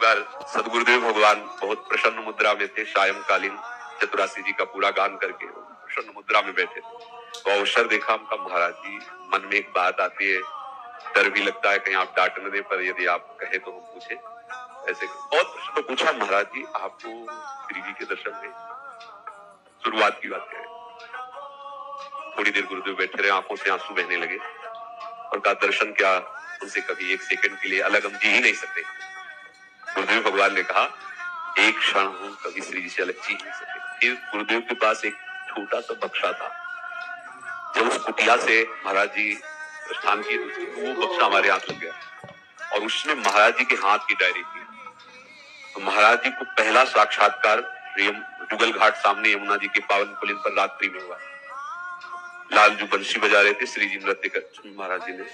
बार सदगुरुदेव भगवान बहुत प्रसन्न मुद्रा में थे। सायंकालीन चतुरासी जी का पूरा गान करके प्रसन्न मुद्रा में बैठे थे। तो अवसर देखा हमका, महाराज जी मन में एक बात आती है, डर भी लगता है कहीं आप डांट न दे, पर यदि आप कहे तो हम पूछे। ऐसे बहुत प्रश्न तो पूछा, महाराज जी आपको श्री जी के दर्शन में शुरुआत की बात है। थोड़ी देर गुरुदेव बैठे रहे, आंखों से आंसू बहने लगे और कहा दर्शन क्या, उनसे कभी एक सेकंड के लिए अलग हम जी ही नहीं सकते। गुरुदेव भगवान ने कहा एक क्षण हम कभी श्री जी से अलग जी नहीं सकते। फिर गुरुदेव के पास एक छोटा सा बक्सा था, जब उस कुटिया से महाराज जी प्रस्थान किए तो वो बक्सा हमारे हाथ लग गया और उसमें महाराज जी के हाथ की डायरी थी। तो महाराज जी को पहला साक्षात्कार जुगल घाट सामने यमुना जी के पावन पुलिन पर रात्रि में हुआ। लाल जो बंशी बजा रहे थे, श्री जी नृत्य कर, महाराज जी ने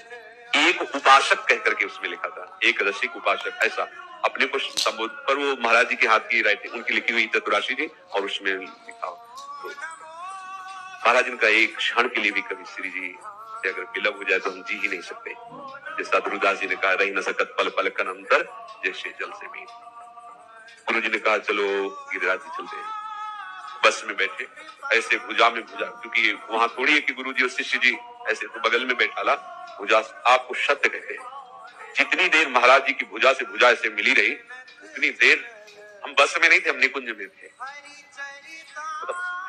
एक उपासक कह करके उसमें लिखा था, एक रसिक उपासक, ऐसा अपने को संबोध पर वो महाराज जी के हाथ की राइटिंग उनकी लिखी हुई चतुराशी थी और उसमें लिखा। तो महाराज जी का एक क्षण के लिए भी कभी श्री जी से अगर विलग हो जाए तो हम जी ही नहीं सकते। जैसा ध्रुवदास जी ने कहा, रही न सकत पल पल कन अंतर जैसे जल से मीन। गुरु जी ने कहा चलो गिरिराज जी चलते हैं। बस में बैठे, ऐसे भुजा में भुजा, क्योंकि वहां थोड़ी है कि गुरु जी और शिष्य जी ऐसे, तो बगल में बैठा ला भुजा। आपको सत्य कहते हैं, जितनी देर महाराज जी की भुजा से भुजा ऐसे मिली रही उतनी देर हम बस में नहीं थे, हम निकुंज में थे।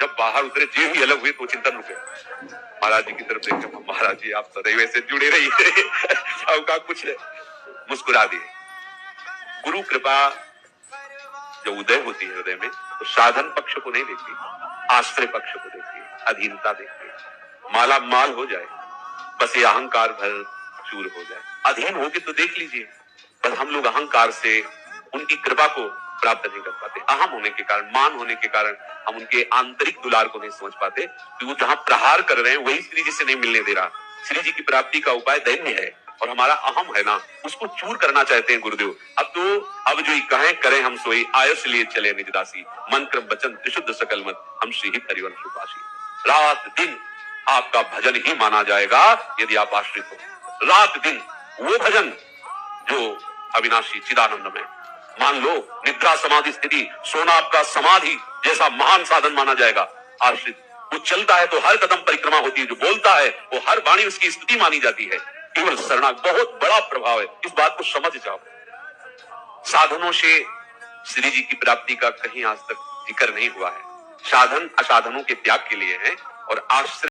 जब बाहर उतरे, जे ही अलग हुए तो चिंतन रुके, महाराज जी की तरफ देखे, महाराज जी आप सदैव ऐसे जुड़े रहिए का कुछ मुस्कुरा दिए। गुरु कृपा जब उदय होती है हृदय में तो साधन पक्ष को नहीं देखती, आश्रय पक्ष को देखती है, अधीनता देखती है। माला माल हो जाए बस ये अहंकार भर चूर हो जाए, अधीन होके तो देख लीजिए। बस हम लोग अहंकार से उनकी कृपा को प्राप्त नहीं कर पाते, अहम होने के कारण, मान होने के कारण हम उनके आंतरिक दुलार को नहीं समझ पाते कि वो जहां प्रहार कर रहे हैं वही श्री जी से नहीं मिलने दे रहा। श्री जी की प्राप्ति का उपाय दैन्य है और हमारा अहम है ना, उसको चूर करना चाहते हैं गुरुदेव। अब जो कहें करें हम सोई, आयस लिए चले निज दासी, मन क्रम वचन त्रिशुद्ध सकल मत, हम श्री ही हरिवंश उपासी। रात दिन आपका भजन ही माना जाएगा यदि आप आश्रित हो। रात दिन वो भजन जो अविनाशी चिदानंद में, मान लो निद्रा समाधि स्थिति, सोना आपका समाधि जैसा महान साधन माना जाएगा। आश्रित वो चलता है तो हर कदम परिक्रमा होती है, जो बोलता है वो हर वाणी उसकी स्तुति मानी जाती है। केवल शरणा बहुत बड़ा प्रभाव है, इस बात को समझ जाओ। साधनों से श्री जी की प्राप्ति का कहीं आज तक जिक्र नहीं हुआ है। साधन असाधनों के त्याग के लिए है और आश्रय